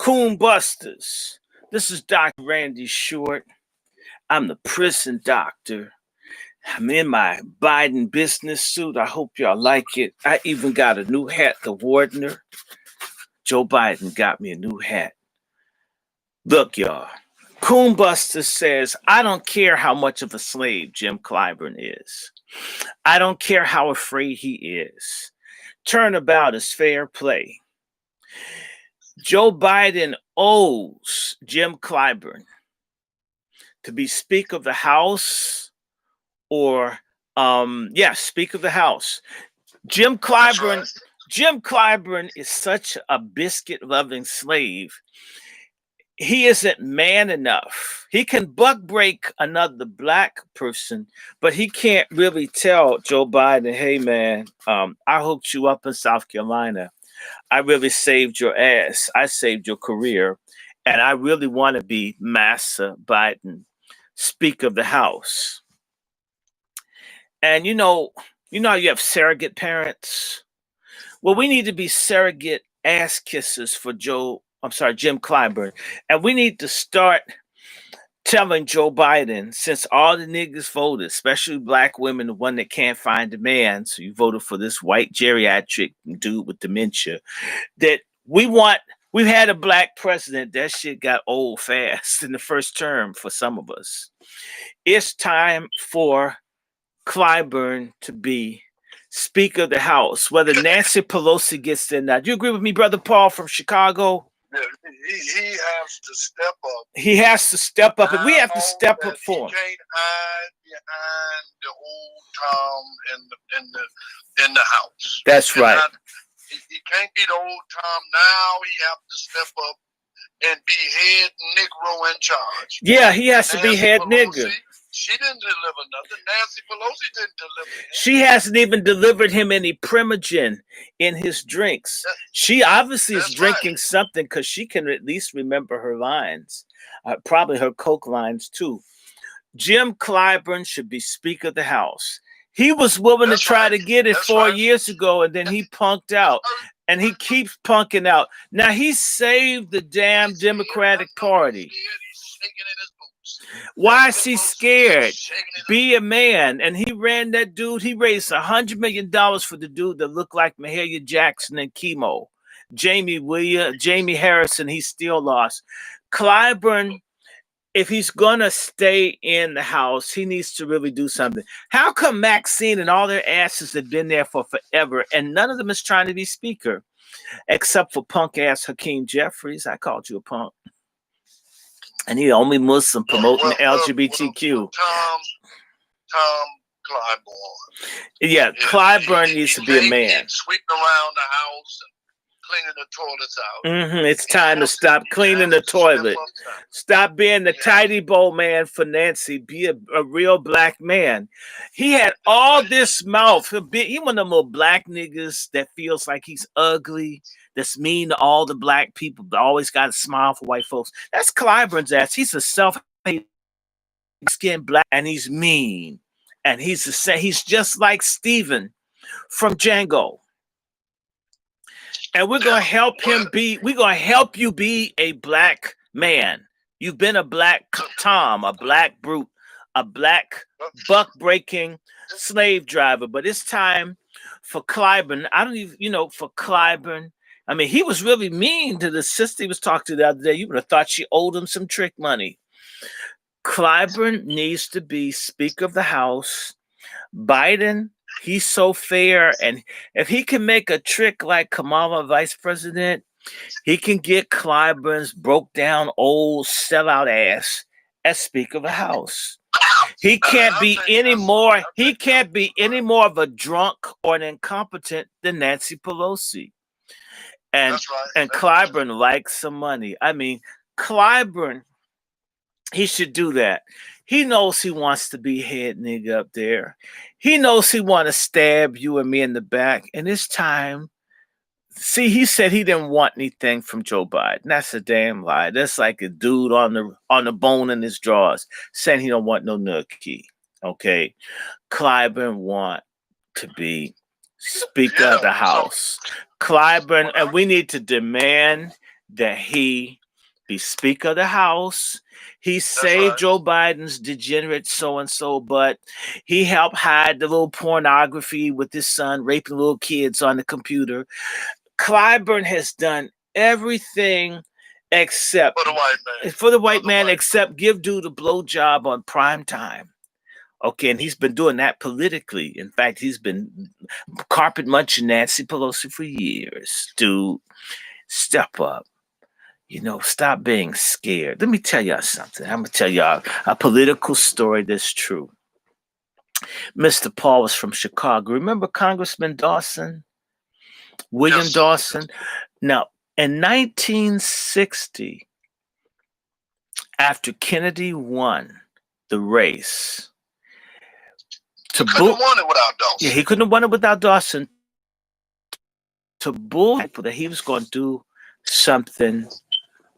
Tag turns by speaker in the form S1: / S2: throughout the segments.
S1: Coon Busters. This is Dr. Randy Short. I'm the prison doctor. I'm in my Biden business suit. I hope y'all like it. I even got a new hat, the Wardener. Joe Biden got me a new hat. Look, y'all. Coon Buster says, I don't care how much of a slave Jim Clyburn is. I don't care how afraid he is. Turnabout is fair play. Joe Biden owes Jim Clyburn to be Speaker of the House or, Speaker of the House. Jim Clyburn is such a biscuit-loving slave. He isn't man enough. He can buck break another black person, but he can't really tell Joe Biden, hey, man, I hooked you up in South Carolina. I really saved your ass. I saved your career. And I really want to be Massa Biden, Speaker of the House. And you know how you have surrogate parents? Well, we need to be surrogate ass kissers for Jim Clyburn. And we need to start telling Joe Biden, since all the niggas voted, especially black women, the one that can't find a man, so you voted for this white geriatric dude with dementia, that we've had a black president. That shit got old fast in the first term for some of us. It's time for Clyburn to be Speaker of the House, whether Nancy Pelosi gets there or not. Do you agree with me, Brother Paul from Chicago?
S2: He has to step up.
S1: He has to step up, and we have to step up for him.
S2: He can't hide behind the old Tom in the House.
S1: That's right.
S2: He can't be the old Tom now. He have to step up and be head Negro in charge.
S1: Yeah, he has to be head nigger.
S2: She didn't deliver nothing. Nancy Pelosi didn't deliver him.
S1: She hasn't even delivered him any Primogen in his drinks. She obviously is drinking something because she can at least remember her lines, probably her Coke lines too. Jim Clyburn should be Speaker of the House. He was willing to try to get it 4 years ago, and then he punked out. And he keeps punking out. Now, he saved the damn Democratic Party. Why is he scared? Be a man. And he ran that dude. He raised $100 million for the dude that looked like Mahalia Jackson and chemo. Jamie Harrison, he still lost. Clyburn, if he's going to stay in the House, he needs to really do something. How come Maxine and all their asses have been there for forever, and none of them is trying to be Speaker, except for punk-ass Hakeem Jeffries? I called you a punk. And he the only Muslim promoting LGBTQ.
S2: Tom Clyburn.
S1: Yeah, Clyburn needs to be a man.
S2: Sweeping around the house and cleaning the toilets out.
S1: It's time to stop cleaning the toilet. Stop being the tidy bowl man for Nancy. Be a real black man. He had all this mouth. He one of them little black niggas that feels like he's ugly, that's mean to all the black people, but always got a smile for white folks. That's Clyburn's ass. He's a self-hating skin black, and he's mean. And he's just like Steven from Django. And we're going to help you be a black man. You've been a black Tom, a black brute, a black buck-breaking slave driver. But it's time for Clyburn. For Clyburn. I mean, he was really mean to the sister he was talking to the other day. You would have thought she owed him some trick money. Clyburn needs to be Speaker of the House. Biden, he's so fair, and if he can make a trick like Kamala, vice president, he can get Clyburn's broke down old sellout ass as Speaker of the House. He can't be any more. He can't be any more of a drunk or an incompetent than Nancy Pelosi. And Clyburn likes some money. I mean, Clyburn, he should do that. He knows he wants to be head nigga up there. He knows he want to stab you and me in the back. And it's time. See, he said he didn't want anything from Joe Biden. That's a damn lie. That's like a dude on the bone in his drawers saying he don't want no nookie. Okay. Clyburn want to be Speaker of the House. Clyburn, and we need to demand that he be Speaker of the House. He
S2: That's
S1: saved
S2: right.
S1: Joe Biden's degenerate so and so, but he helped hide the little pornography with his son raping little kids on the computer. Clyburn has done everything except
S2: For the white man.
S1: for the
S2: For
S1: white
S2: the
S1: man,
S2: white.
S1: except give dude a blowjob on prime time. Okay, and he's been doing that politically. In fact, he's been carpet munching Nancy Pelosi for years. Dude, step up. Stop being scared. Let me tell y'all something. I'm gonna tell y'all a political story that's true. Mr. Paul was from Chicago. Remember Congressman Dawson?
S2: Yes,
S1: William
S2: sir.
S1: Dawson? Now, in 1960, after Kennedy won the race, to
S2: Couldn't
S1: bull
S2: have won it without
S1: yeah,
S2: Dawson.
S1: he couldn't have won it without Dawson. To bull people that he was going to do something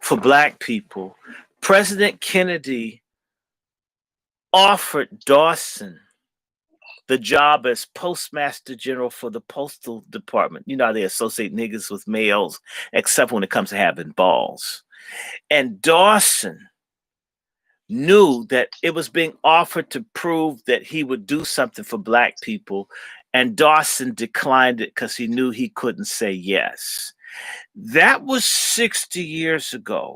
S1: for black people, President Kennedy offered Dawson the job as postmaster general for the postal department. You know how they associate niggas with males, except when it comes to having balls. And Dawson knew that it was being offered to prove that he would do something for black people. And Dawson declined it because he knew he couldn't say yes. That was 60 years ago.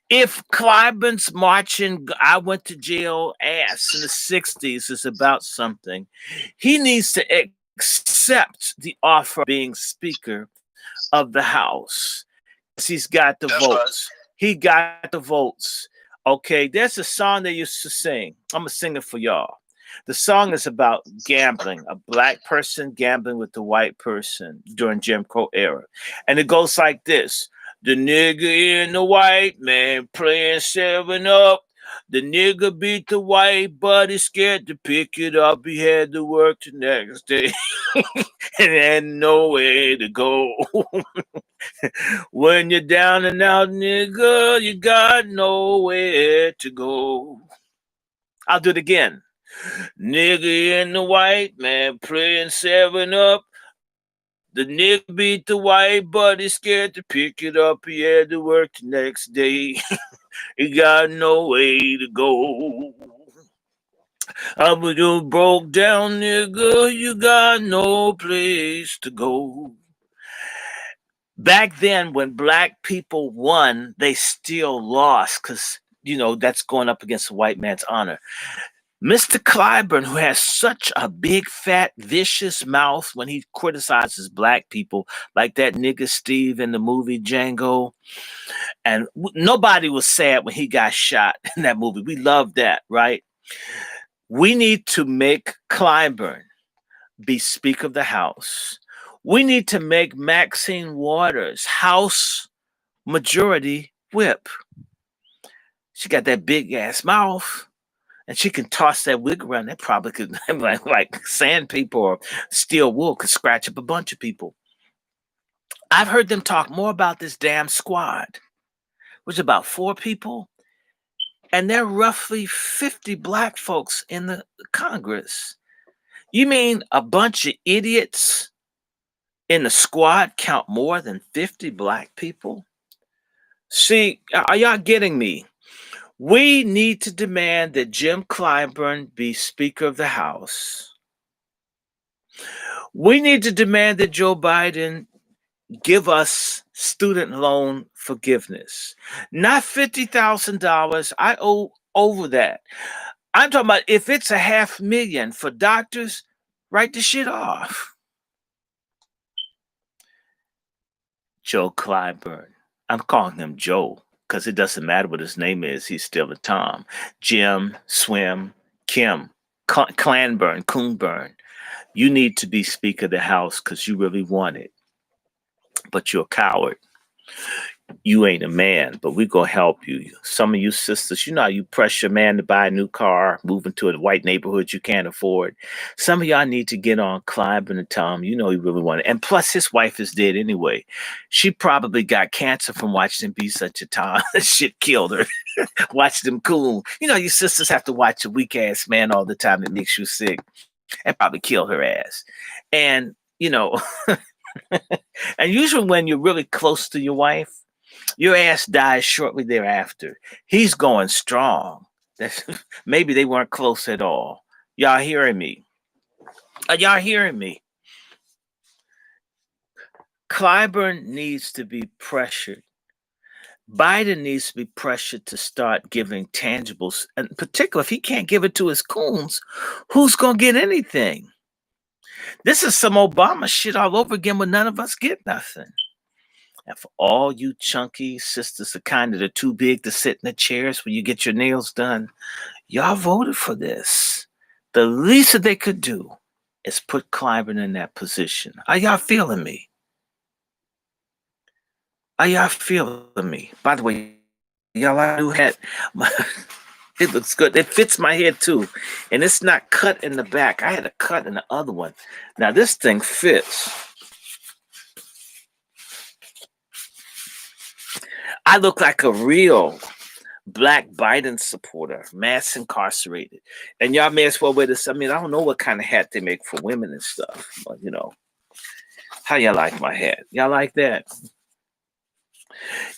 S1: If Clyburn's marching, I went to jail ass in the 60s is about something, he needs to accept the offer of being Speaker of the House. He's got the
S2: That's right.
S1: votes. He got the votes. Okay, there's a song they used to sing. I'm gonna sing it for y'all. The song is about gambling, a black person gambling with the white person during Jim Crow era. And it goes like this. The nigga and the white man playing 7 Up. The nigga beat the white, but he's scared to pick it up. He had to work the next day. And had nowhere to go. When you're down and out, nigga, you got nowhere to go. I'll do it again. Nigga and the white man playing 7 Up. The nigga beat the white, but he's scared to pick it up. He had to work the next day. He got no way to go. I'm you broke down, nigga. You got no place to go. Back then, when black people won, they still lost because, that's going up against the white man's honor. Mr. Clyburn, who has such a big, fat, vicious mouth when he criticizes black people, like that nigga Steve in the movie Django, and nobody was sad when he got shot in that movie. We love that, right? We need to make Clyburn be Speaker of the House. We need to make Maxine Waters House Majority Whip. She got that big ass mouth. And she can toss that wig around. That probably could, like sandpaper or steel wool, could scratch up a bunch of people. I've heard them talk more about this damn squad, which is about 4 people, and there are roughly 50 black folks in the Congress. You mean a bunch of idiots in the squad count more than 50 black people? See, are y'all getting me? We need to demand that Jim Clyburn be Speaker of the House. We need to demand that Joe Biden give us student loan forgiveness. Not $50,000. I owe over that. I'm talking about if it's a 500,000 for doctors, write the shit off. Joe Clyburn. I'm calling him Joe because it doesn't matter what his name is. He's still a Tom. Jim, Swim, Kim, Clanburn, Coonburn. You need to be Speaker of the House because you really want it. But you're a coward. You ain't a man, but we gonna help you. Some of you sisters, you know how you press your man to buy a new car, move into a white neighborhood you can't afford. Some of y'all need to get on Clyburn and Tom. You know you really want it. And plus his wife is dead anyway. She probably got cancer from watching him be such a Tom. That shit killed her. Watch them cool. You know, you sisters have to watch a weak ass man all the time. It makes you sick. And probably kill her ass. And, and usually when you're really close to your wife, Your ass dies shortly thereafter. He's going strong. That's, maybe they weren't close at all. Y'all hearing me? Are y'all hearing me? Clyburn needs to be pressured. Biden needs to be pressured to start giving tangibles. In particular, if he can't give it to his coons, who's going to get anything? This is some Obama shit all over again where none of us get nothing. And for all you chunky sisters, the kind that are too big to sit in the chairs when you get your nails done, y'all voted for this. The least that they could do is put Clyburn in that position. Are y'all feeling me? Are y'all feeling me? By the way, y'all, I new hat. It looks good. It fits my head too. And it's not cut in the back. I had a cut in the other one. Now this thing fits. I look like a real Black Biden supporter, mass incarcerated. And y'all may as well wear this. I mean, I don't know what kind of hat they make for women and stuff, but you know. How y'all like my hat? Y'all like that?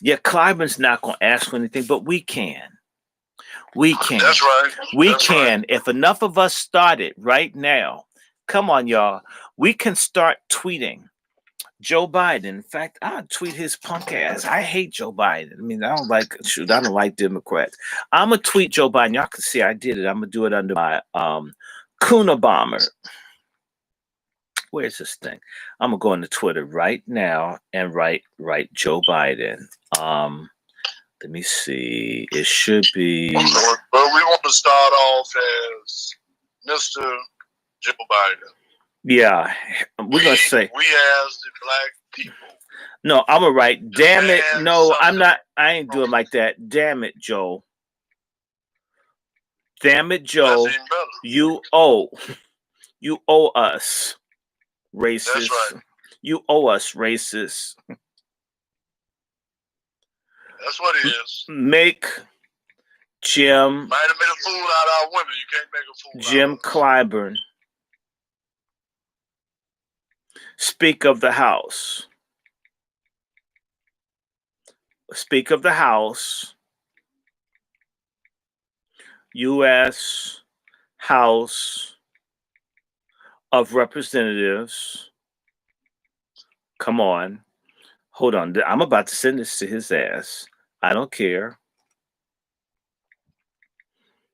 S1: Yeah, Clyburn's not going to ask for anything, but we can. We can.
S2: That's right.
S1: We
S2: That's
S1: can.
S2: right.
S1: If enough of us started right now, come on, y'all. We can start tweeting Joe Biden. In fact, I'll tweet his punk ass. I hate Joe Biden. I mean, I don't like Democrats. I'm going to tweet Joe Biden. Y'all can see I did it. I'm going to do it under my Kuna Bomber. Where's this thing? I'm going to go into Twitter right now and write Joe Biden. Let me see. It should be.
S2: But we want to start off as Mr. Joe Biden.
S1: Yeah, we're gonna say
S2: we as the black people.
S1: No, I'm gonna write. Damn it! No, I'm not. I ain't doing like that. Damn it, Joe. Damn it, Joe. You owe us, racist.
S2: That's right.
S1: You owe us, racist.
S2: That's what it is.
S1: Make Jim.
S2: Might have made a fool out of our women. You can't make a fool
S1: Jim
S2: out of
S1: Clyburn, Speaker of the House. Speaker of the House. U.S. House of Representatives. Come on. Hold on. I'm about to send this to his ass. I don't care.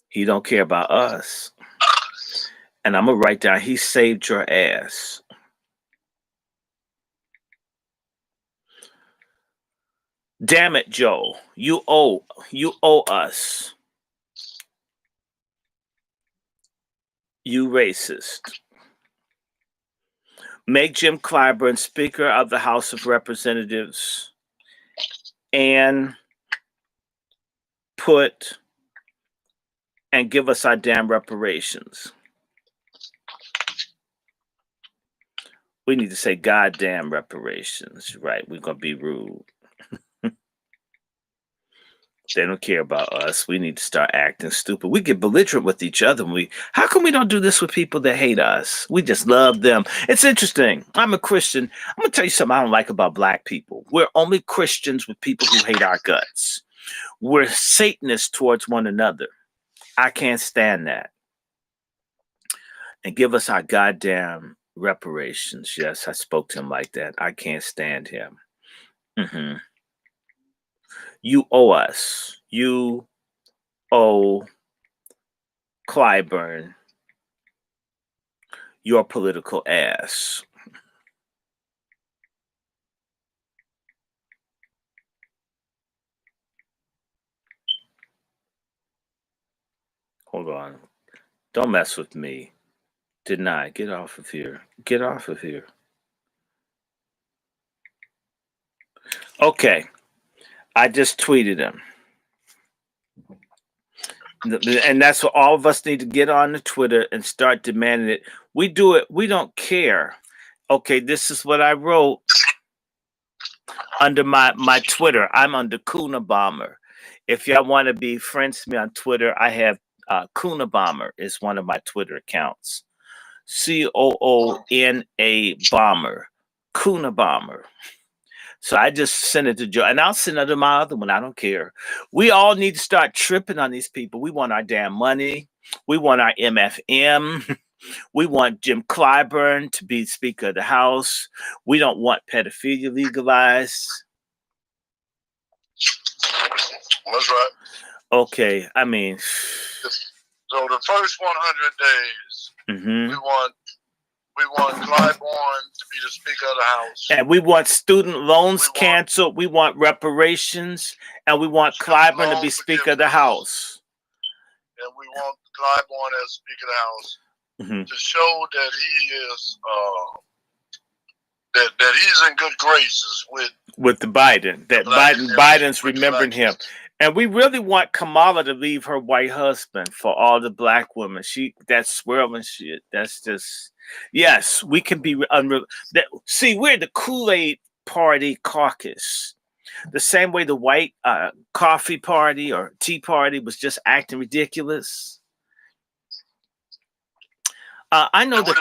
S1: He don't care about us. And I'm going to write down, he saved your ass. Damn it, Joe. You owe us. You racist. Make Jim Clyburn Speaker of the House of Representatives and give us our damn reparations. We need to say goddamn reparations, right? We're going to be rude. They don't care about us. We need to start acting stupid. We get belligerent with each other. How come we don't do this with people that hate us? We just love them. It's interesting. I'm a Christian. I'm going to tell you something I don't like about black people. We're only Christians with people who hate our guts. We're Satanists towards one another. I can't stand that. And give us our goddamn reparations. Yes, I spoke to him like that. I can't stand him. Mm-hmm. You owe us. You owe Clyburn your political ass. Hold on. Don't mess with me. Deny. Get off of here. Get off of here. Okay. I just tweeted him. And that's what all of us need to get on the Twitter and start demanding it. We do it. We don't care. Okay, this is what I wrote under my Twitter. I'm under Kuna Bomber. If y'all want to be friends with me on Twitter, I have Kuna Bomber is one of my Twitter accounts. COONA Bomber. Kuna Bomber. So I just sent it to Joe, and I'll send it to my other one. I don't care. We all need to start tripping on these people. We want our damn money. We want our MFM. We want Jim Clyburn to be Speaker of the House. We don't want pedophilia legalized.
S2: That's right.
S1: Okay, I mean,
S2: so the first 100 days,
S1: mm-hmm.
S2: we want Clyburn to be the Speaker of the House,
S1: and we want student loans canceled. We want reparations, and we want Clyburn to be Speaker of the House.
S2: And we want Clyburn as Speaker of the House to show that he is that he's in good graces with
S1: the Biden. That Biden's remembering him. And we really want Kamala to leave her white husband for all the black women. That's swirling shit. That's just, yes, we can be unreal. See, we're the Kool-Aid Party caucus. The same way the white coffee party or tea party was just acting ridiculous. I know that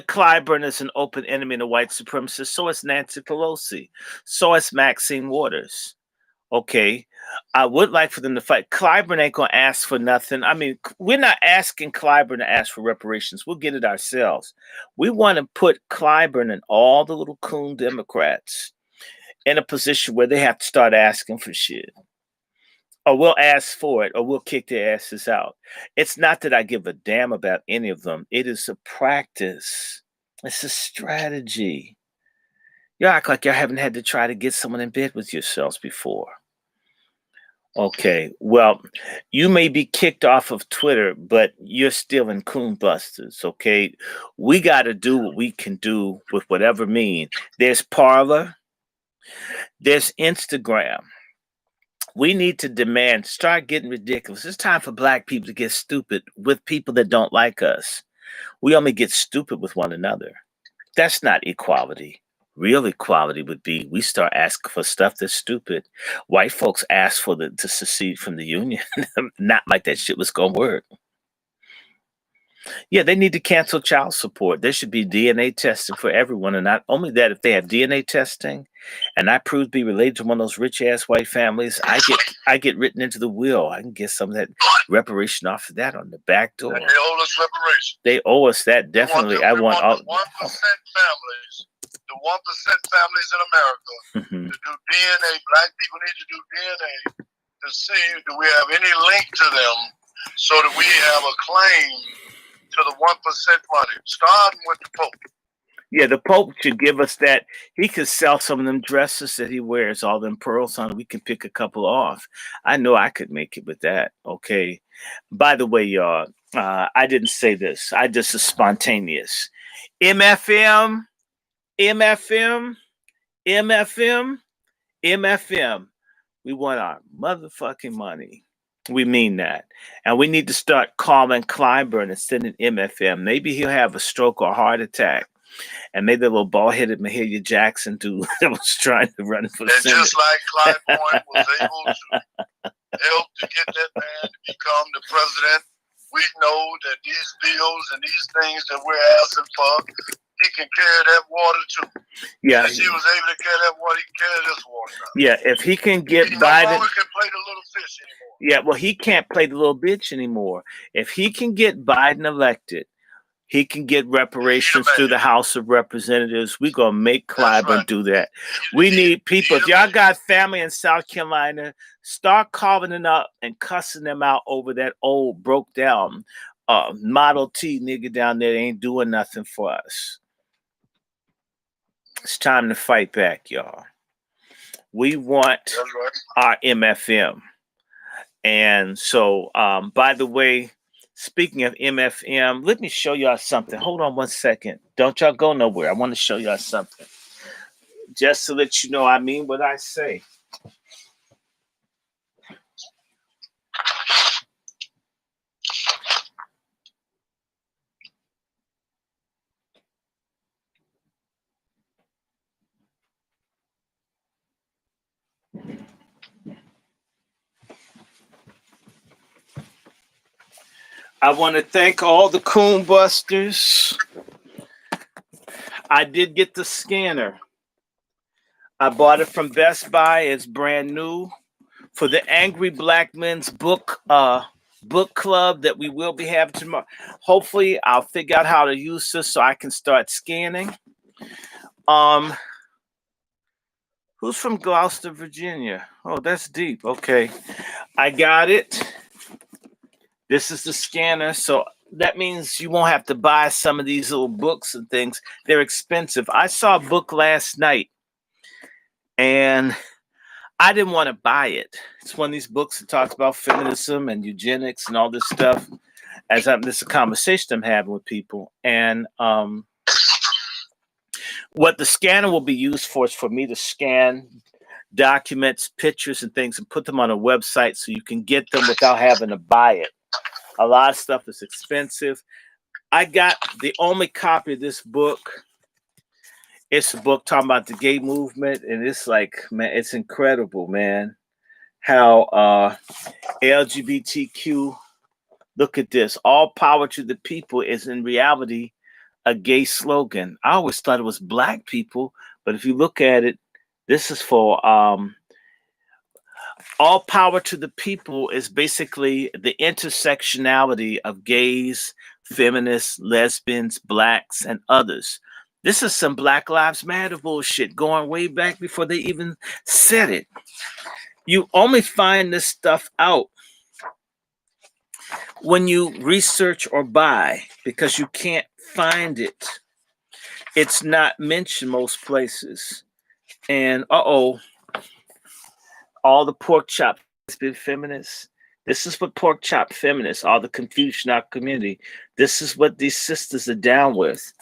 S1: Clyburn is an open enemy and a white supremacist. So is Nancy Pelosi. So is Maxine Waters. Okay, I would like for them to fight. Clyburn ain't gonna ask for nothing. I mean, we're not asking Clyburn to ask for reparations. We'll get it ourselves. We want to put Clyburn and all the little coon Democrats in a position where they have to start asking for shit. Or we'll ask for it, or we'll kick their asses out. It's not that I give a damn about any of them. It is a practice. It's a strategy. You act like you haven't had to try to get someone in bed with yourselves before. Okay, well, you may be kicked off of Twitter, but you're still in Coon Busters, okay? We got to do what we can do with whatever means. There's Parler. There's Instagram. We need to demand, start getting ridiculous. It's time for black people to get stupid with people that don't like us. We only get stupid with one another. That's not equality. Real equality would be we start asking for stuff that's stupid. White folks ask for to secede from the Union. Not like that shit was going to work. Yeah, they need to cancel child support. There should be DNA testing for everyone. And not only that, if they have DNA testing and I prove to be related to one of those rich ass white families, I get written into the will. I can get some of that reparation off of that on the back door.
S2: They owe us reparation.
S1: They owe us that, definitely.
S2: We want the 1% families. The 1% families in America to do DNA. Black people need to do DNA to see do we have any link to them so that we have a claim to the 1% money, starting with the Pope.
S1: Yeah, the Pope should give us that. He could sell some of them dresses that he wears, all them pearls on. We can pick a couple off. I know I could make it with that. Okay. By the way, y'all, I didn't say this. I just was spontaneous. MFM. We want our motherfucking money. We mean that. And we need to start calling Clyburn and sending MFM. Maybe he'll have a stroke or a heart attack. And maybe the little bald-headed Mahalia Jackson dude that was trying to run for Senate.
S2: And just like Clyburn was able to help to get that man to become the president, we know that these bills and these things that we're asking for, he can carry that water too.
S1: Yeah,
S2: as he was able to carry that water, he can carry this water.
S1: Yeah, if he can get
S2: he
S1: Biden,
S2: no longer can play the little fish anymore.
S1: Yeah, well, he can't play the little bitch anymore. If he can get Biden elected, he can get reparations through the House of Representatives. We're going to make Clyburn do that. We need people. If y'all got family in South Carolina, start calling them up and cussing them out over that old broke down Model T nigga down there that ain't doing nothing for us. It's time to fight back, y'all. We want our MFM. And so, by the way, speaking of MFM, let me show y'all something. Hold on 1 second. Don't y'all go nowhere. I want to show y'all something. Just to let you know I mean what I say. I want to thank all the coon busters. I did get the scanner. I bought it from Best Buy. It's brand new. For the Angry Black Men's book club that we will be having tomorrow. Hopefully, I'll figure out how to use this so I can start scanning. Um, who's from Gloucester, Virginia? Oh, that's deep. Okay, I got it. This is the scanner, so that means you won't have to buy some of these little books and things. They're expensive. I saw a book last night, and I didn't want to buy it. It's one of these books that talks about feminism and eugenics and all this stuff. This is a conversation I'm having with people, and what the scanner will be used for is for me to scan documents, pictures, and things, and put them on a website so you can get them without having to buy it. A lot of stuff is expensive. I got the only copy of this book. It's a book talking about the gay movement, and it's like, man, it's incredible, man. How LGBTQ, look at this, all power to the people is in reality a gay slogan. I always thought it was black people, but if you look at it, this is for all power to the people is basically the intersectionality of gays, feminists, lesbians, blacks, and others. This is some Black Lives Matter bullshit going way back before they even said it. You only find this stuff out when you research or buy because you can't find it. It's not mentioned most places. And all the pork chop feminists. This is what pork chop feminists, all the confusion in our community. This is what these sisters are down with.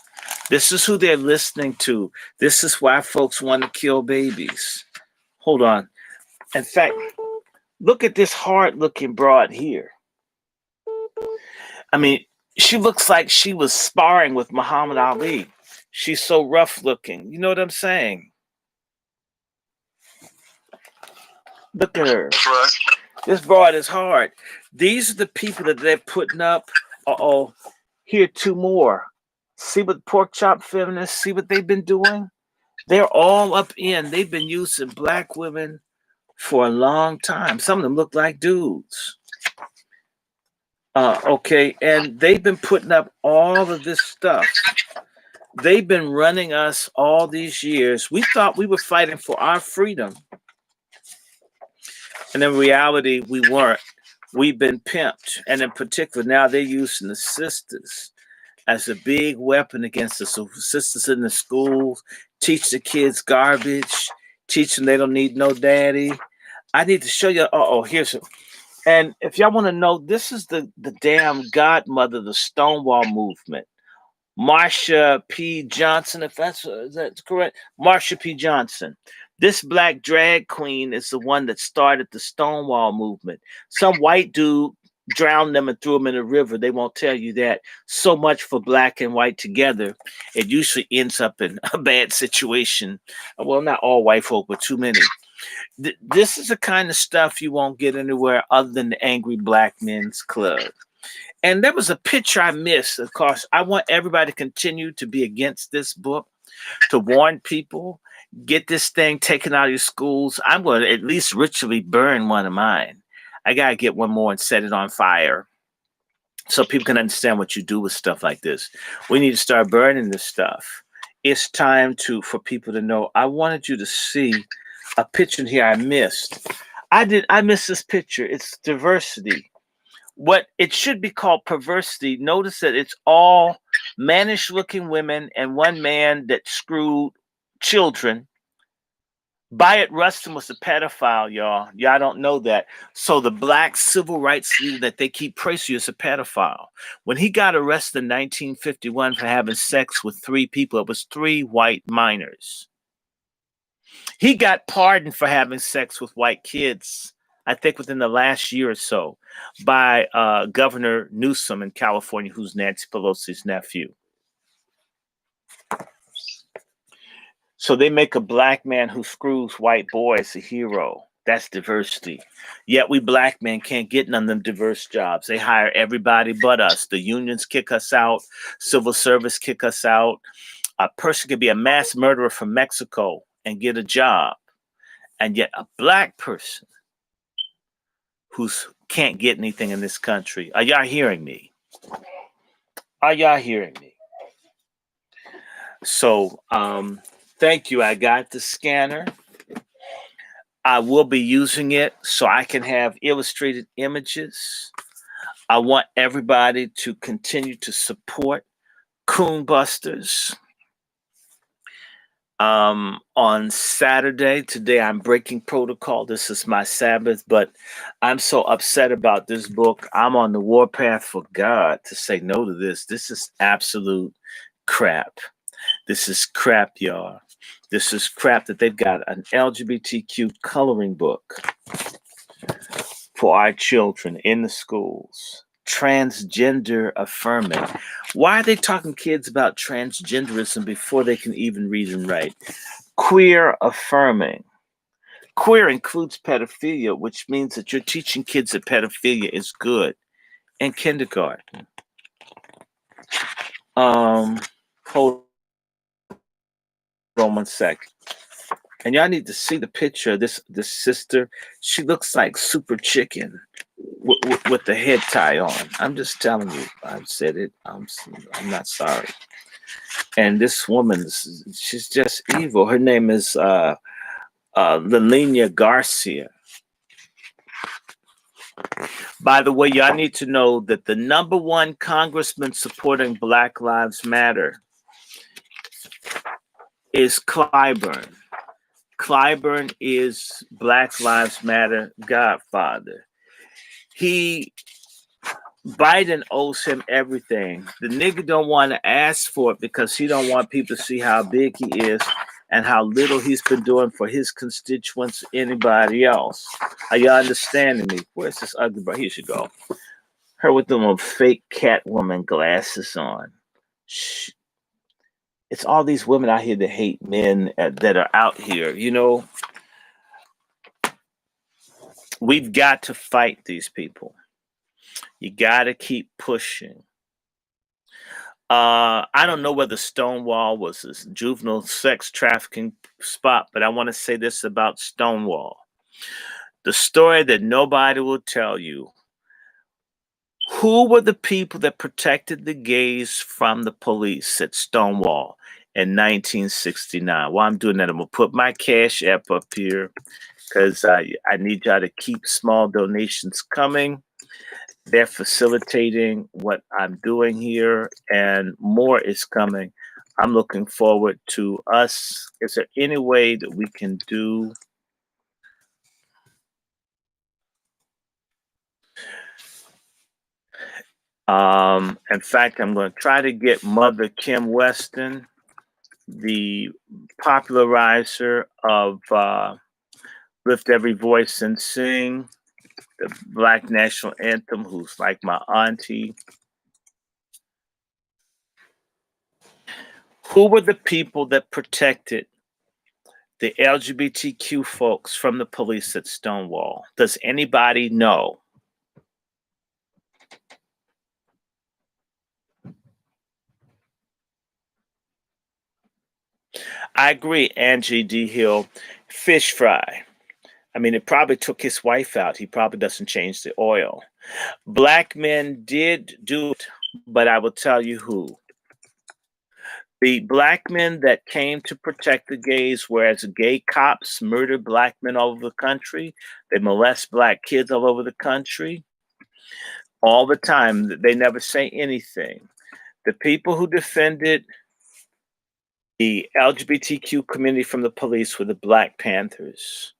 S1: This is who they're listening to. This is why folks want to kill babies. Hold on. In fact, look at this hard-looking broad here. I mean, she looks like she was sparring with Muhammad Ali. She's so rough-looking. You know what I'm saying? Look at her. This broad is hard. These are the people that they're putting up. Here two more. See what pork chop feminists, see what they've been doing? They're all up in. They've been using black women for a long time. Some of them look like dudes. Okay, and they've been putting up all of this stuff. They've been running us all these years. We thought we were fighting for our freedom. And in reality, we weren't. We've been pimped. And in particular, now they're using the sisters as a big weapon against us. So sisters in the schools, teach the kids garbage, teach them they don't need no daddy. I need to show you. Here's it. And if y'all want to know, this is the damn godmother of the Stonewall movement. Marsha P. Johnson, if that's correct. Marsha P. Johnson. This black drag queen is the one that started the Stonewall movement. Some white dude drowned them and threw them in a river. They won't tell you that. So much for black and white together. It usually ends up in a bad situation. Well, not all white folk, but too many. This is the kind of stuff you won't get anywhere other than the Angry Black Men's Club. And there was a picture I missed. Of course, I want everybody to continue to be against this book, to warn people, get this thing taken out of your schools. I'm going to at least ritually burn one of mine. I got to get one more and set it on fire so people can understand what you do with stuff like this. We need to start burning this stuff. It's time for people to know. I wanted you to see a picture in here I missed. I missed this picture. It's diversity. What it should be called perversity. Notice that it's all mannish looking women and one man that screwed children. Bayard Rustin was a pedophile, y'all. Y'all don't know that. So the black civil rights leader that they keep praising is a pedophile. When he got arrested in 1951 for having sex with 3 people, it was 3 white minors. He got pardoned for having sex with white kids, I think within the last year or so, by Governor Newsom in California, who's Nancy Pelosi's nephew. So they make a black man who screws white boys a hero. That's diversity. Yet we black men can't get none of them diverse jobs. They hire everybody but us. The unions kick us out. Civil service kick us out. A person could be a mass murderer from Mexico and get a job, and yet a black person who can't get anything in this country. Are y'all hearing me? Are y'all hearing me? So, thank you. I got the scanner. I will be using it so I can have illustrated images. I want everybody to continue to support Coon Busters. On Saturday, today I'm breaking protocol. This is my Sabbath, but I'm so upset about this book. I'm on the warpath for God to say no to this. This is absolute crap. This is crap, y'all. This is crap that they've got an LGBTQ coloring book for our children in the schools. Transgender affirming. Why are they talking kids about transgenderism before they can even read and write? Queer affirming. Queer includes pedophilia, which means that you're teaching kids that pedophilia is good in kindergarten. Hold on 1 second. And y'all need to see the picture of this sister. She looks like Super Chicken with the head tie on. I'm just telling you. I've said it. I'm not sorry. And this woman, she's just evil. Her name is Lelenia Garcia. By the way, y'all need to know that the number one congressman supporting Black Lives Matter is Clyburn. Clyburn is Black Lives Matter godfather. Biden owes him everything. The nigga don't want to ask for it because he don't want people to see how big he is and how little he's been doing for his constituents, anybody else. Are y'all understanding me? Where's this ugly bro? Here she go. Her with the little fake Catwoman glasses on. Shh. It's all these women out here that hate men that are out here, you know. We've got to fight these people. You got to keep pushing. I don't know whether Stonewall was a juvenile sex trafficking spot, but I want to say this about Stonewall. The story that nobody will tell you. Who were the people that protected the gays from the police at Stonewall in 1969? While I'm doing that, I'm going to put my Cash App up here because I need y'all to keep small donations coming. They're facilitating what I'm doing here, and more is coming. I'm looking forward to us. Is there any way that we can do? In fact, I'm going to try to get Mother Kim Weston, the popularizer of Lift Every Voice and Sing, the Black National Anthem, who's like my auntie. Who were the people that protected the LGBTQ folks from the police at Stonewall? Does anybody know? I agree, Angie D. Hill. Fish fry. I mean, it probably took his wife out. He probably doesn't change the oil. Black men did do it, but I will tell you who. The black men that came to protect the gays, whereas gay cops murder black men all over the country, they molest black kids all over the country, all the time. They never say anything. The people who defended the LGBTQ community from the police were the Black Panthers.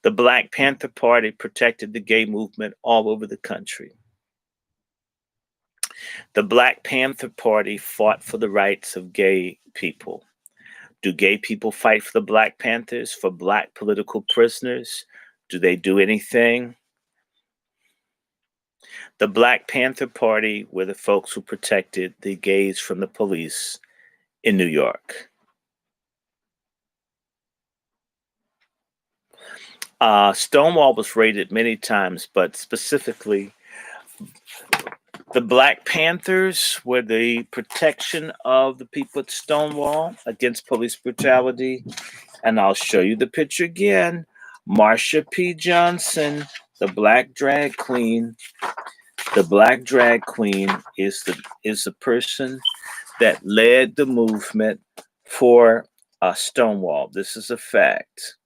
S1: The Black Panther Party protected the gay movement all over the country. The Black Panther Party fought for the rights of gay people. Do gay people fight for the Black Panthers, for Black political prisoners? Do they do anything? The Black Panther Party were the folks who protected the gays from the police in New York. Stonewall was raided many times, but specifically, the Black Panthers were the protection of the people at Stonewall against police brutality, And I'll show you the picture again. Marsha P. Johnson, the black drag queen. The black drag queen is the person that led the movement for Stonewall. This is a fact.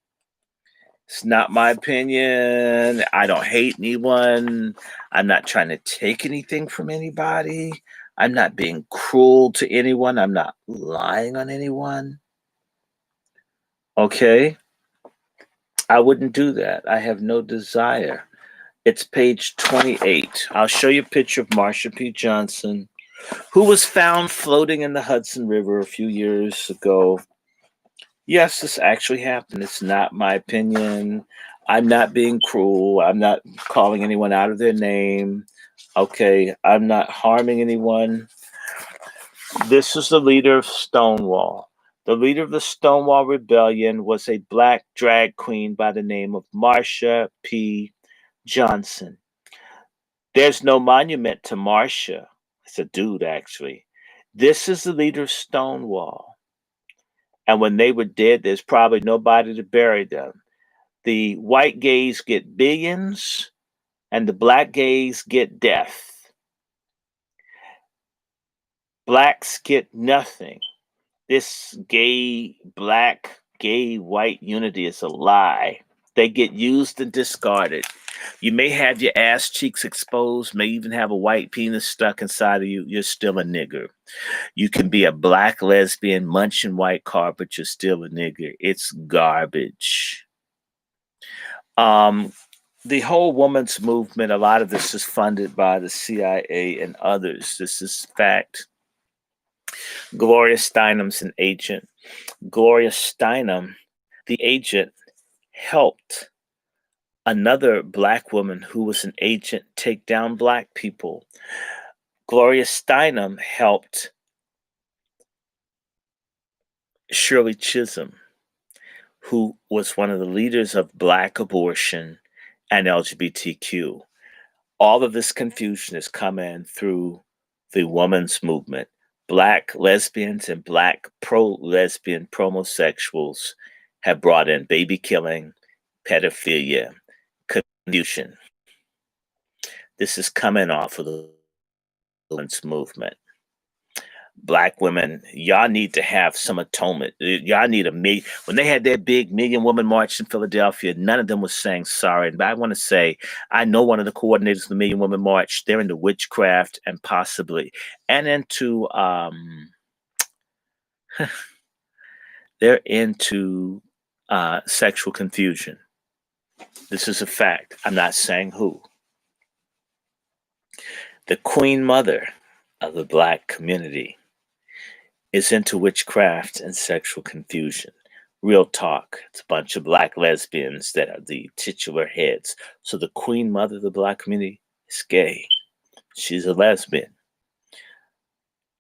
S1: It's not my opinion. I don't hate anyone. I'm not trying to take anything from anybody. I'm not being cruel to anyone. I'm not lying on anyone. Okay? I wouldn't do that. I have no desire. It's page 28. I'll show you a picture of Marsha P. Johnson, who was found floating in the Hudson River a few years ago. Yes, this actually happened. It's not my opinion. I'm not being cruel. I'm not calling anyone out of their name. Okay, I'm not harming anyone. This is the leader of Stonewall. The leader of the Stonewall Rebellion was a black drag queen by the name of Marsha P. Johnson. There's no monument to Marsha. It's a dude, actually. This is the leader of Stonewall. And when they were dead, there's probably nobody to bury them. The white gays get billions, and the black gays get death. Blacks get nothing. This black, white unity is a lie. They get used and discarded. You may have your ass cheeks exposed, may even have a white penis stuck inside of you. You're still a nigger. You can be a black lesbian munching white carpet. You're still a nigger. It's garbage. The whole women's movement, a lot of this is funded by the CIA and others. This is fact. Gloria Steinem's an agent. Gloria Steinem, the agent, helped another black woman who was an agent take down black people. Gloria Steinem helped Shirley Chisholm, who was one of the leaders of black abortion and LGBTQ. All of this confusion has come in through the women's movement. Black lesbians and black pro-lesbian promosexuals have brought in baby killing, pedophilia, confusion. This is coming off of the women's movement. Black women, y'all need to have some atonement. Y'all need when they had that big million woman march in Philadelphia, none of them was saying sorry. But I want to say, I know one of the coordinators of the Million Woman March. They're into witchcraft and possibly, and into, they're into sexual confusion. This is a fact. I'm not saying who. The Queen Mother of the Black community is into witchcraft and sexual confusion. Real talk. It's a bunch of black lesbians that are the titular heads. So the Queen Mother of the Black community is gay. She's a lesbian.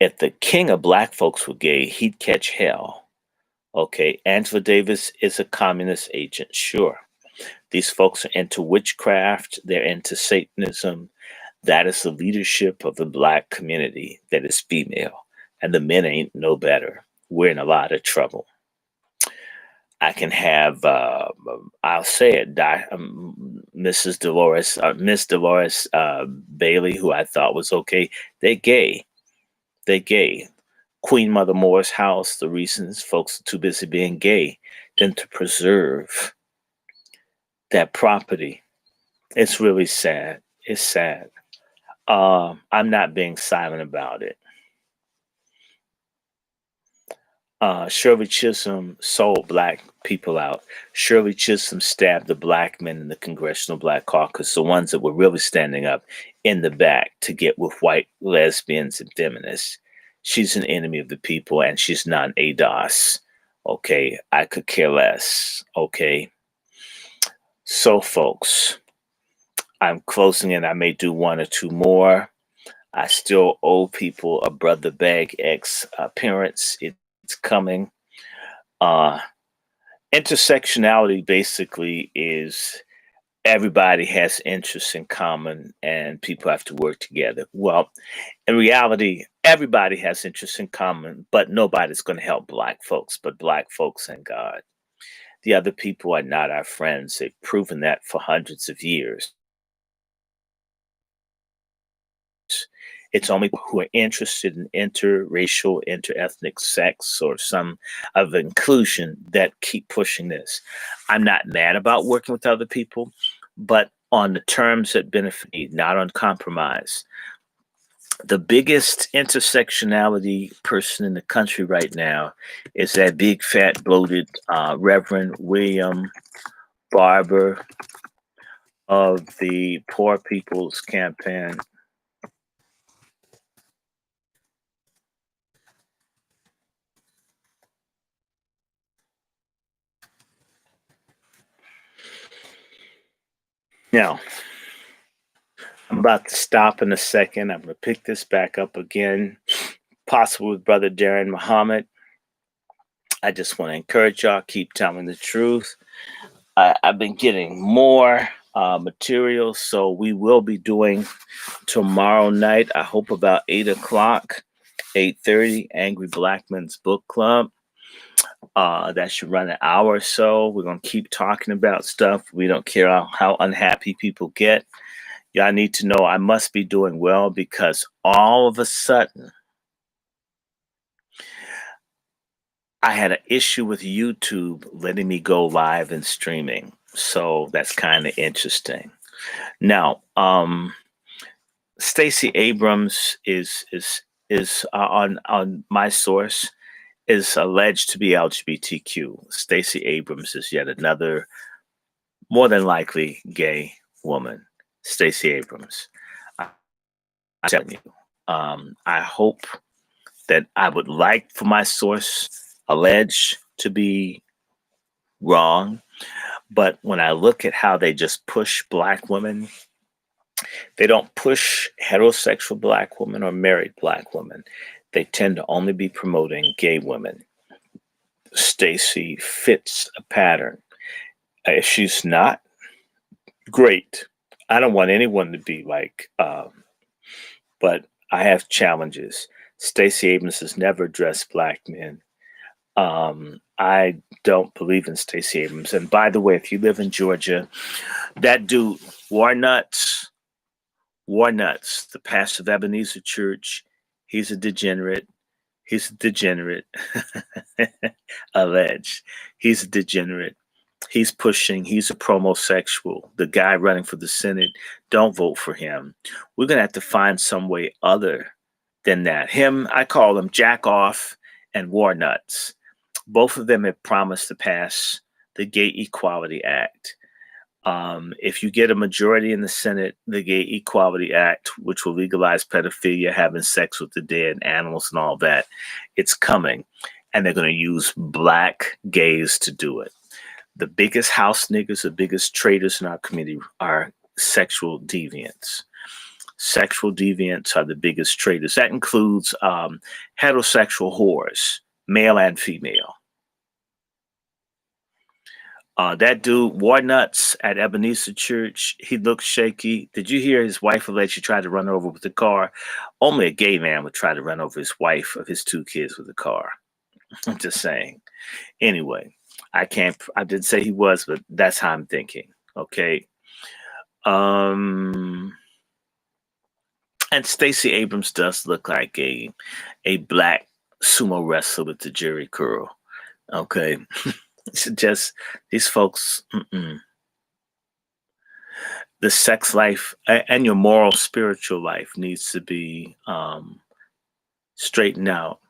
S1: If the king of black folks were gay, he'd catch hell. Okay, Angela Davis is a communist agent, sure. These folks are into witchcraft. They're into Satanism. That is the leadership of the black community that is female. And the men ain't no better. We're in a lot of trouble. I can have, I'll say it, Miss Dolores Bailey, who I thought was okay. They're gay. They're gay. Queen Mother Moore's house, the reasons folks are too busy being gay than to preserve that property. It's really sad. It's sad. I'm not being silent about it. Shirley Chisholm sold black people out. Shirley Chisholm stabbed the black men in the Congressional Black Caucus, the ones that were really standing up in the back to get with white lesbians and feminists. She's an enemy of the people, and she's not an ADOS. Okay, I could care less. Okay. So, folks, I'm closing in. I may do one or two more. I still owe people a Brother Bag X appearance. It's coming. Intersectionality basically is everybody has interests in common and people have to work together. Well, in reality, everybody has interests in common, but nobody's going to help black folks but black folks and God. The other people are not our friends. They've proven that for hundreds of years. It's only people who are interested in interracial, interethnic sex or some of inclusion that keep pushing this. I'm not mad about working with other people, but on the terms that benefit me, not on compromise. The biggest intersectionality person in the country right now is that big, fat, bloated Reverend William Barber of the Poor People's Campaign. Now, I'm about to stop in a second. I'm going to pick this back up again, possible with Brother Darren Muhammad. I just want to encourage y'all, keep telling the truth. I've been getting more material, so we will be doing tomorrow night, I hope about 8 o'clock, 8:30, Angry Black Men's Book Club. That should run an hour or so. We're going to keep talking about stuff. We don't care how unhappy people get. Y'all need to know I must be doing well because all of a sudden I had an issue with YouTube letting me go live and streaming. So that's kind of interesting. Now, Stacey Abrams is on my source is alleged to be LGBTQ. Stacey Abrams is yet another, more than likely, gay woman. Stacey Abrams. I'm telling you. I hope that I would like for my source alleged to be wrong. But when I look at how they just push Black women, they don't push heterosexual Black women or married Black women. They tend to only be promoting gay women. Stacey fits a pattern. If she's not, great. I don't want anyone to be like, but I have challenges. Stacey Abrams has never addressed Black men. I don't believe in Stacey Abrams. And by the way, if you live in Georgia, that dude, Warnuts, the pastor of Ebenezer Church, he's a degenerate. He's a degenerate. Alleged. He's a degenerate. He's pushing. He's a promosexual. The guy running for the Senate, don't vote for him. We're going to have to find some way other than that. Him, I call him Jack Off and Warnuts. Both of them have promised to pass the Gay Equality Act. If you get a majority in the Senate, the Gay Equality Act, which will legalize pedophilia, having sex with the dead animals and all that, it's coming. And they're going to use Black gays to do it. The biggest house niggas, the biggest traitors in our community are sexual deviants. Sexual deviants are the biggest traitors. That includes heterosexual whores, male and female. That dude, Warnuts at Ebenezer Church, he looks shaky. Did you hear his wife allegedly tried to run over with the car? Only a gay man would try to run over his wife of his 2 kids with a car. I'm just saying. Anyway, I didn't say he was, but that's how I'm thinking. Okay. And Stacey Abrams does look like a Black sumo wrestler with the Jerry curl. Okay. It's just these folks, the sex life and your moral, spiritual life needs to be straightened out.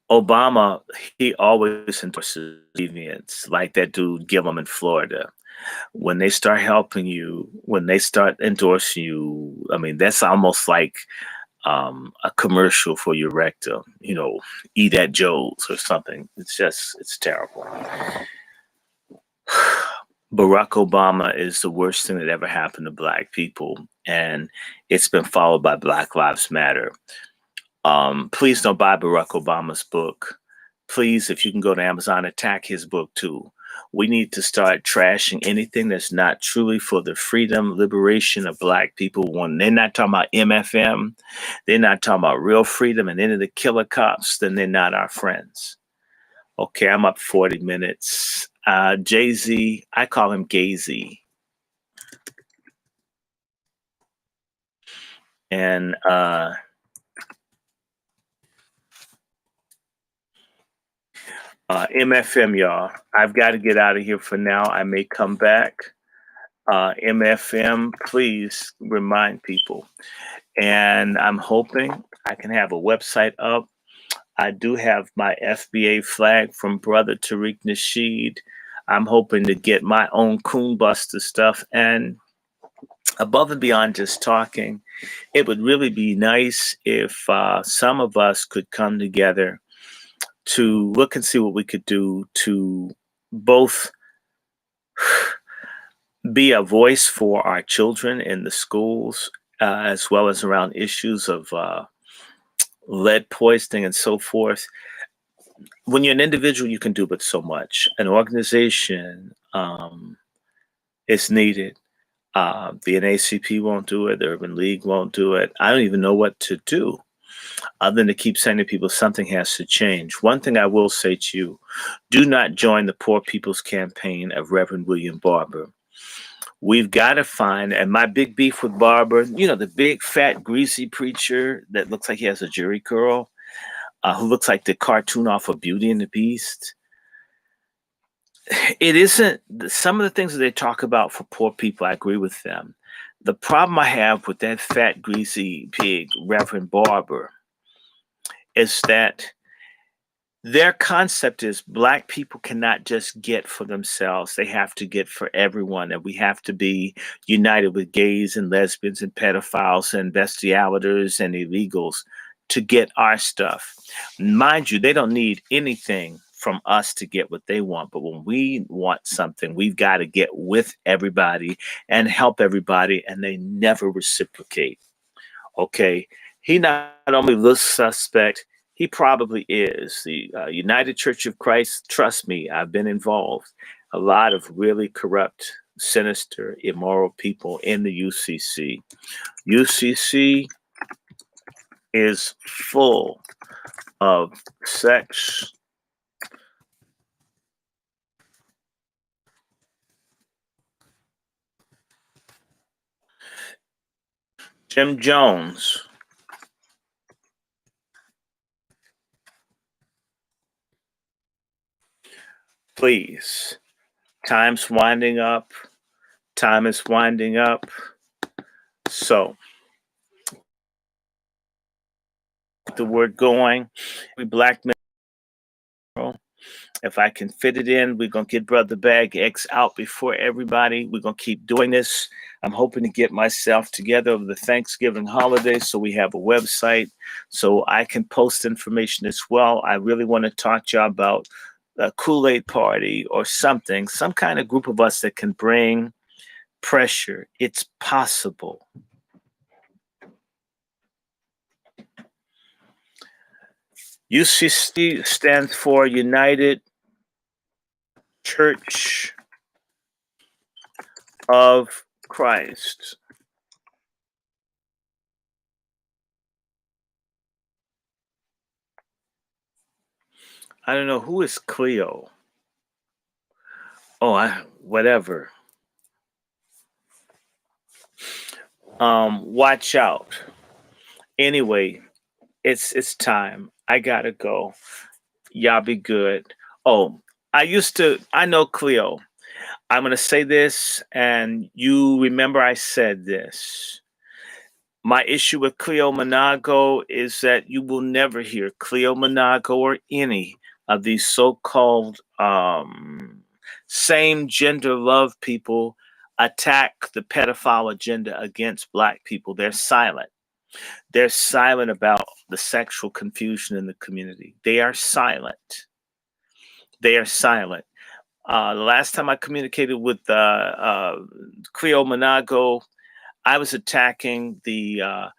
S1: Obama, he always endorses deviants, like that dude Gillum in Florida. When they start helping you, when they start endorsing you, I mean, that's almost like a commercial for your rectum, eat at Joe's or something. It's terrible. Barack Obama is the worst thing that ever happened to Black people, and it's been followed by Black Lives Matter. Please don't buy Barack Obama's book. Please, if you can go to Amazon, attack his book too. We need to start trashing anything that's not truly for the freedom, liberation of Black people. When they're not talking about MFM, they're not talking about real freedom, and any of the killer cops, then they're not our friends. Okay, I'm up 40 minutes. Jay-Z, I call him Gazy. And MFM, y'all. I've got to get out of here for now. I may come back. MFM, please remind people. And I'm hoping I can have a website up. I do have my FBA flag from Brother Tariq Nasheed. I'm hoping to get my own Coon Buster stuff. And above and beyond just talking, it would really be nice if some of us could come together to look and see what we could do to both be a voice for our children in the schools, as well as around issues of lead poisoning and so forth. When you're an individual, you can do but so much. An organization is needed. The NACP won't do it. The Urban League won't do it. I don't even know what to do other than to keep saying to people something has to change. One thing I will say to you, do not join the Poor People's Campaign of Reverend William Barber. We've got to find, and my big beef with Barber, you know, the big, fat, greasy preacher that looks like he has a jerry curl, who looks like the cartoon off of Beauty and the Beast. It isn't, some of the things that they talk about for poor people, I agree with them. The problem I have with that fat, greasy pig, Reverend Barber, is that their concept is Black people cannot just get for themselves. They have to get for everyone. And we have to be united with gays and lesbians and pedophiles and bestialitors and illegals to get our stuff. Mind you, they don't need anything from us to get what they want. But when we want something, we've got to get with everybody and help everybody. And they never reciprocate. Okay. He not only looks suspect, he probably is. The United Church of Christ, trust me, I've been involved. A lot of really corrupt, sinister, immoral people in the UCC. UCC is full of sex. Jim Jones. Please. Time's winding up. Time is winding up. So, the word going. We Black men. If I can fit it in, we're going to get Brother Bag X out before everybody. We're going to keep doing this. I'm hoping to get myself together over the Thanksgiving holiday so we have a website so I can post information as well. I really want to talk to you about a Kool-Aid party or something, some kind of group of us that can bring pressure. It's possible. UCC stands for United Church of Christ. I don't know who is Cleo. Oh, whatever. Watch out. Anyway, it's time. I gotta go. Y'all be good. Oh, I know Cleo. I'm gonna say this, and you remember I said this. My issue with Cleo Monago is that you will never hear Cleo Monago or any of these so-called same gender love people attack the pedophile agenda against Black people. They're silent. They're silent about the sexual confusion in the community. They are silent. They are silent. The last time I communicated with Cleo Monago, I was attacking the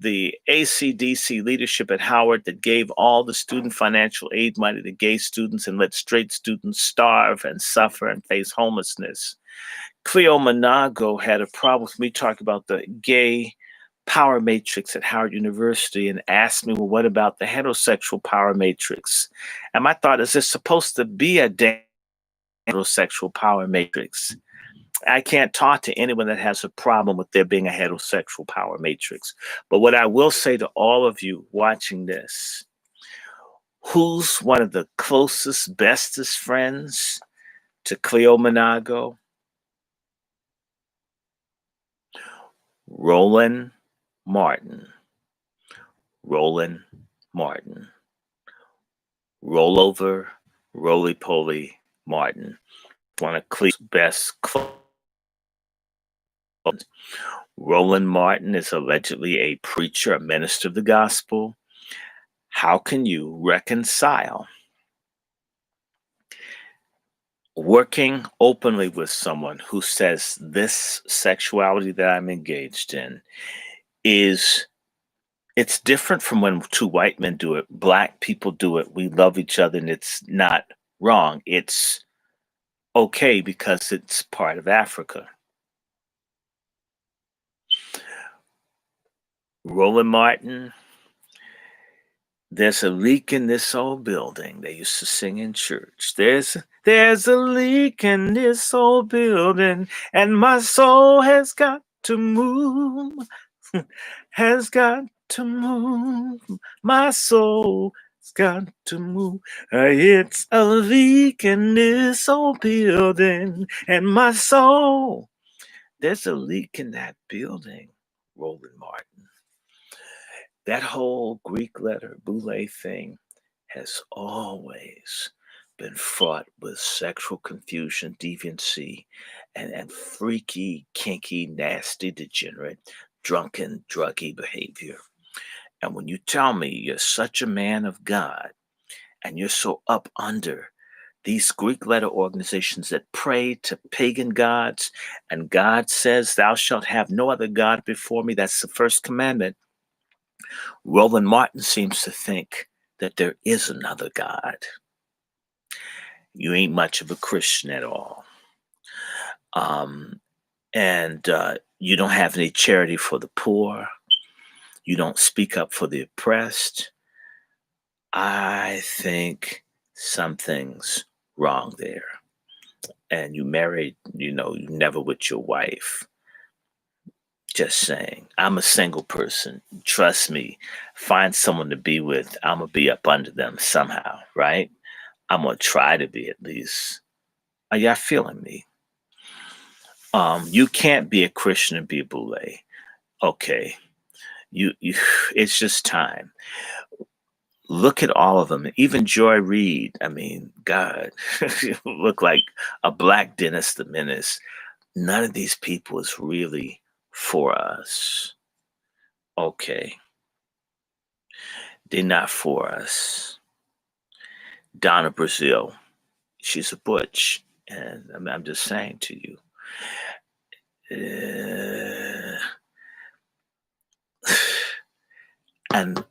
S1: ACDC leadership at Howard that gave all the student financial aid money to gay students and let straight students starve and suffer and face homelessness. Cleo Monago had a problem with me talking about the gay power matrix at Howard University and asked me, well, what about the heterosexual power matrix? And my thought is, there's supposed to be a heterosexual power matrix. I can't talk to anyone that has a problem with there being a heterosexual power matrix. But what I will say to all of you watching this, who's one of the closest, bestest friends to Cleo Monago? Roland Martin. Roland Martin. Rollover, roly poly Martin. One of Cleo's best close. Roland Martin is allegedly a preacher, a minister of the gospel. How can you reconcile working openly with someone who says this sexuality that I'm engaged in it's different from when two white men do it, black people do it, we love each other, and it's not wrong. It's okay because it's part of Africa. Roland Martin, there's a leak in this old building. They used to sing in church. There's a leak in this old building, and my soul has got to move. Has got to move. My soul has got to move. It's a leak in this old building, and my soul. There's a leak in that building, Roland Martin. That whole Greek letter, boule thing, has always been fraught with sexual confusion, deviancy, and freaky, kinky, nasty, degenerate, drunken, druggy behavior. And when you tell me you're such a man of God and you're so up under these Greek letter organizations that pray to pagan gods, and God says, thou shalt have no other God before me, that's the first commandment. Roland Martin seems to think that there is another God. You ain't much of a Christian at all. And you don't have any charity for the poor. You don't speak up for the oppressed. I think something's wrong there. And you married, you never with your wife. Just saying. I'm a single person. Trust me. Find someone to be with. I'm going to be up under them somehow, right? I'm going to try to be at least. Are y'all feeling me? You can't be a Christian and be a boule. Okay. You it's just time. Look at all of them. Even Joy Reid. I mean, God, look like a black Dennis the Menace. None of these people is really for us. Okay. They're not for us. Donna Brazil, she's a butch. And I'm just saying to you. And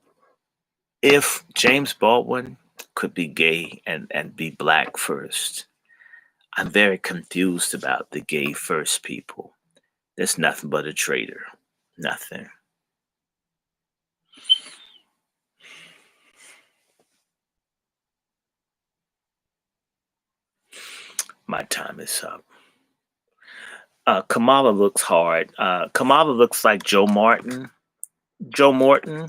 S1: if James Baldwin could be gay and be black first, I'm very confused about the gay first people. There's nothing but a traitor. Nothing. My time is up. Kamala looks hard. Kamala looks like Joe Martin. Joe Morton.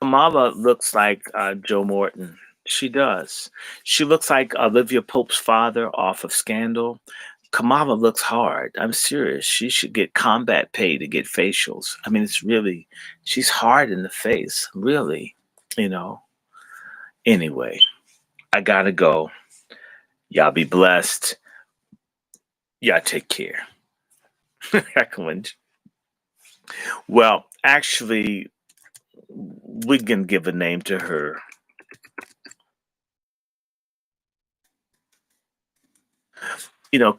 S1: Kamala looks like Joe Morton. She does. She looks like Olivia Pope's father off of Scandal. Kamala looks hard. I'm serious. She should get combat pay to get facials. I mean, she's hard in the face. Really, Anyway, I gotta go. Y'all be blessed. Y'all take care. Well, actually, we can give a name to her.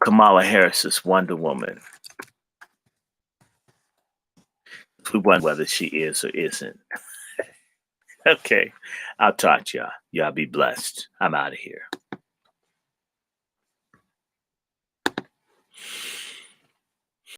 S1: Kamala Harris is Wonder Woman. We wonder whether she is or isn't. Okay. I'll talk to y'all. Y'all be blessed. I'm out of here.